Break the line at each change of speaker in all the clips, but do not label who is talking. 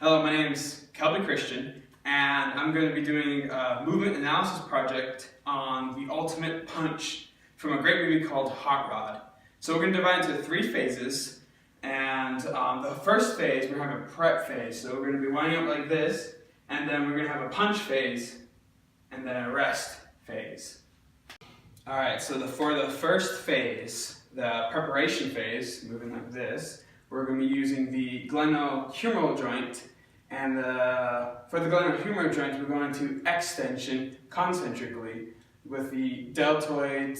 Hello, my name is Kelby Christian, and I'm going to be doing a movement analysis project on the ultimate punch from a great movie called Hot Rod. So we're going to divide into 3 phases, and the first phase, we're going to have a prep phase. So we're going to be winding up like this, and then we're going to have a punch phase, and then a rest phase. Alright, so for the first phase, the preparation phase, moving like this, we're going to be using the glenohumeral joint, and for the glenohumeral joint, we're going to extension concentrically with the deltoid,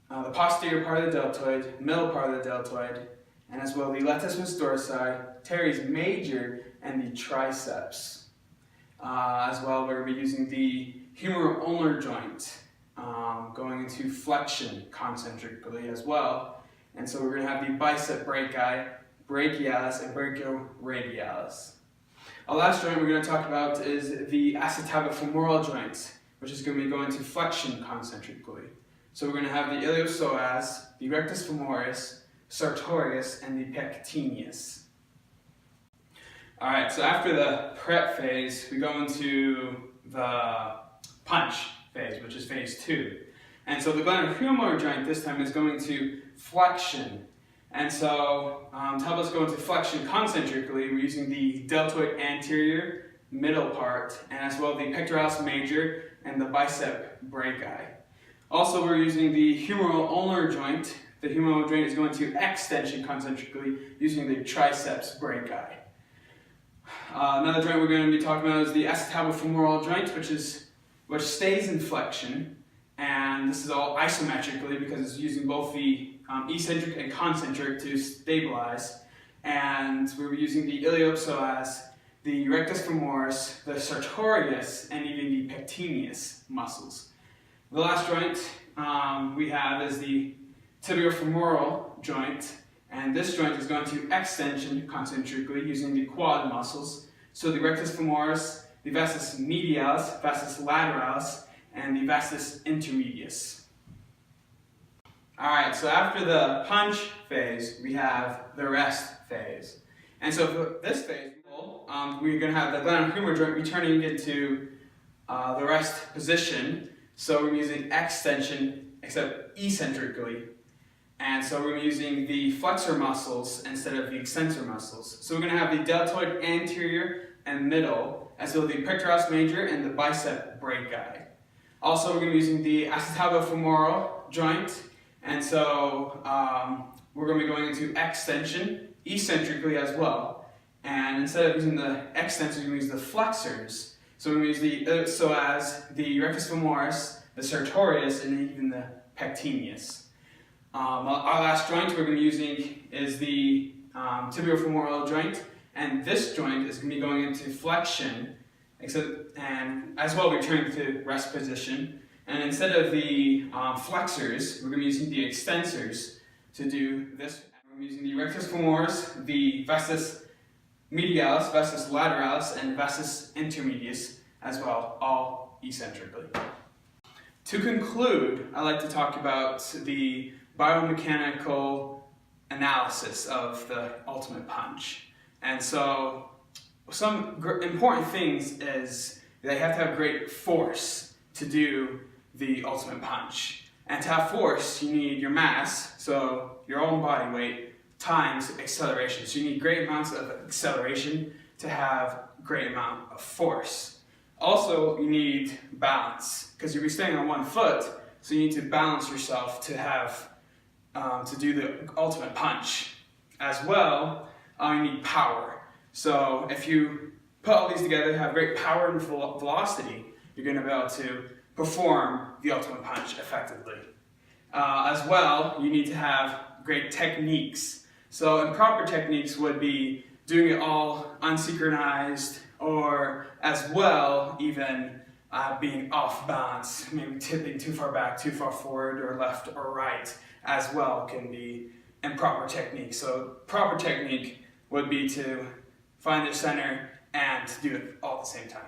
the posterior part of the deltoid, middle part of the deltoid, and as well the latissimus dorsi, teres major, and the triceps. As well, we're going to be using the humeral ulnar joint, going into flexion concentrically as well. And so we're going to have the bicep brachii, brachialis, and brachioradialis. Our last joint we're going to talk about is the acetabular joint, which is going to be going to flexion concentrically. So we're going to have the iliopsoas, the rectus femoris, sartorius, and the pectineus. Alright, so after the prep phase, we go into the punch phase, which is phase 2. And so the glenohumeral joint this time is going to flexion. And so to help us go into flexion concentrically, we're using the deltoid anterior, middle part, and as well the pectoralis major and the bicep brachii. Also, we're using the humeral ulnar joint. The humeral joint is going to extension concentrically using the triceps brachii. Another joint we're going to be talking about is the acetabular joint, which stays in flexion, and this is all isometrically because it's using both the eccentric and concentric to stabilize. And we were using the iliopsoas, the rectus femoris, the sartorius, and even the pectineus muscles. The last joint we have is the tibiofemoral joint, and this joint is going to extension concentrically using the quad muscles. So the rectus femoris, the vastus medialis, vastus lateralis, and the vastus intermedius. Alright, so after the punch phase, we have the rest phase. And so for this phase, we're going to have the glenohumeral joint returning into the rest position. So we're using extension, except eccentrically. And so we're using the flexor muscles instead of the extensor muscles. So we're going to have the deltoid anterior and middle, as well as the pectoralis major and the bicep brachii. Also, we're going to be using the acetabular joint, and so we're going to be going into extension eccentrically as well. And instead of using the extensors, we're going to use the flexors. So we're going to use the rectus femoris, the sartorius, and even the pectineus. Our last joint we're going to be using is the tibiofemoral joint, and this joint is going to be going into flexion, and as well returning to rest position. And instead of the flexors, we're going to be using the extensors to do this. We're using the rectus femoris, the vastus medialis, vastus lateralis, and vastus intermedius as well, all eccentrically. To conclude, I'd like to talk about the biomechanical analysis of the ultimate punch. And so some important things is they have to have great force to do the ultimate punch. And to have force, you need your mass, so your own body weight, times acceleration. So you need great amounts of acceleration to have great amount of force. Also, you need balance, because you'll be staying on one foot, so you need to balance yourself to have to do the ultimate punch. As well, you need power. So if you put all these together, have great power and velocity, you're going to be able to perform the ultimate punch effectively. As well, you need to have great techniques. So improper techniques would be doing it all unsynchronized, or as well even being off balance, maybe tipping too far back, too far forward, or left or right as well can be improper technique. So proper technique would be to find the center and do it all at the same time.